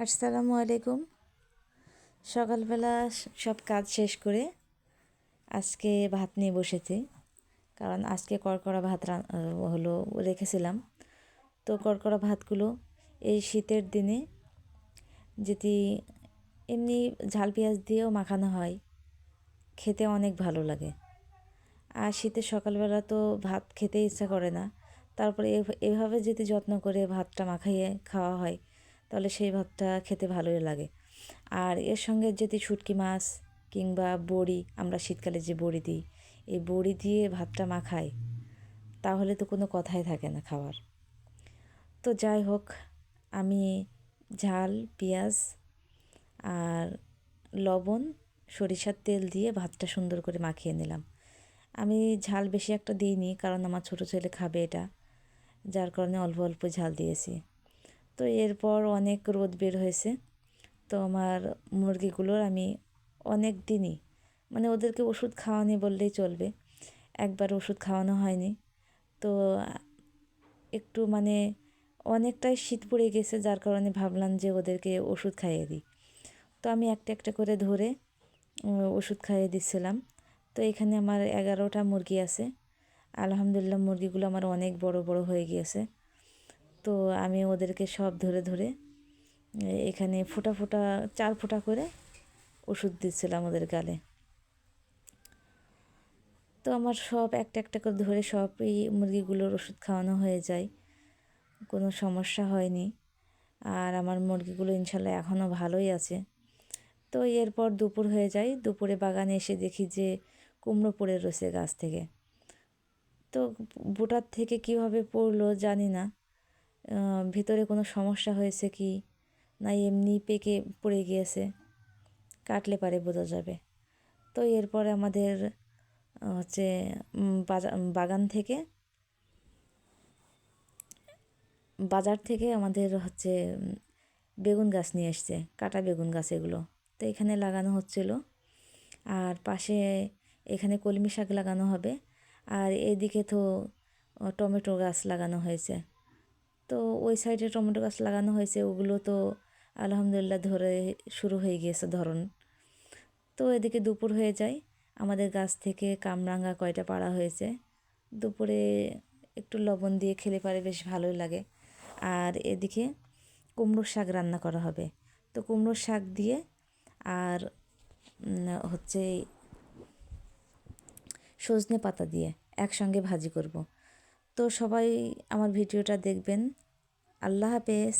আসসালামু আলাইকুম। সকালবেলা সব কাজ শেষ করে আজকে ভাত নিয়ে বসেছি, কারণ আজকে কড়কড়া ভাত হলো রেখেছিলাম। তো কড়কড়া ভাতগুলো এই শীতের দিনে যদি এমনি ঝাল পেঁয়াজ দিয়েও মাখানো হয়, খেতে অনেক ভালো লাগে। আর শীতের সকালবেলা তো ভাত খেতে ইচ্ছা করে না, তারপরে এভাবে যদি যত্ন করে ভাতটা মাখাইয়ে খাওয়া হয় তাহলে সেই ভাতটা খেতে ভালোই লাগে। আর এর সঙ্গে যদি শুটকি মাছ কিংবা বড়ি, আমরা শীতকালে যে বড়ি দিই, এই বড়ি দিয়ে ভাতটা মাখাই, তাহলে তো কোনো কথাই থাকে না খাওয়ার। তো যাই হোক, আমি ঝাল পেঁয়াজ আর লবণ সরিষার তেল দিয়ে ভাতটা সুন্দর করে মাখিয়ে নিলাম। আমি ঝাল বেশি একটা দিইনি, কারণ আমার ছোটো ছেলে খাবে এটা, যার কারণে অল্প অল্প ঝাল দিয়েছি। তো এরপর অনেক রোদ বের হয়েছে, তো আমার মুরগিগুলোর আমি অনেক দিনই, মানে ওদেরকে ওষুধ খাওয়ানি বললেই চলবে, একবার ওষুধ খাওয়ানো হয়নি। তো একটু মানে অনেকটাই শীত পড়ে গেছে, যার কারণে ভাবলাম যে ওদেরকে ওষুধ খাইয়ে দিই। তো আমি একটা একটা করে ধরে ওষুধ খাইয়ে দিচ্ছিলাম। তো এখানে আমার 11টা মুরগি আছে। আলহামদুলিল্লাহ, মুরগিগুলো আমার অনেক বড় বড় হয়ে গিয়েছে। তো আমি ওদেরকে সব ধরে ধরে এখানে ফোঁটা ফোঁটা 4 ফোঁটা করে ওষুধ দিচ্ছিলাম ওদের গালে। তো আমার সব একটা একটা করে ধরে সব এই মুরগিগুলোর ওষুধ খাওয়ানো হয়ে যায়, কোনো সমস্যা হয়নি। আর আমার মুরগিগুলো ইনশাল্লাহ এখনও ভালোই আছে। তো এরপর দুপুর হয়ে যায়, দুপুরে বাগানে এসে দেখি যে কুমড়ো পড়ে রয়েছে গাছ থেকে। তো বোটার থেকে কীভাবে পড়লো জানি না, ভিতরে কোনো সমস্যা হয়েছে কি না এমনি পেকে পড়ে গিয়েছে, কাটলে পারে বোঝা যাবে। তো এরপরে আমাদের হচ্ছে বাগান থেকে বাজার থেকে আমাদের হচ্ছে বেগুন গাছ নিয়ে এসছে, কাটা বেগুন গাছ এগুলো। তো এখানে লাগানো হচ্ছিল, আর পাশে এখানে কলমি শাক লাগানো হবে, আর এদিকে তো টমেটো গাছ লাগানো হয়েছে। তো ওই সাইডে টমেটো গাছ লাগানো হয়েছে, ওগুলো তো আলহামদুলিল্লাহ ধরে শুরু হয়ে গিয়েছে ধরন। তো এদিকে দুপুর হয়ে যায়, আমাদের গাছ থেকে কামরাঙা কয়টা পাড়া হয়েছে, দুপুরে একটু লবণ দিয়ে খেলে পারে বেশ ভালোই লাগে। আর এদিকে কুমড়োর শাক রান্না করা হবে। তো কুমড়োর শাক দিয়ে আর হচ্ছে সজনে পাতা দিয়ে একসঙ্গে ভাজি করব। তো সবাই আমার ভিডিওটা দেখবেন। আল্লাহ হাফেজ।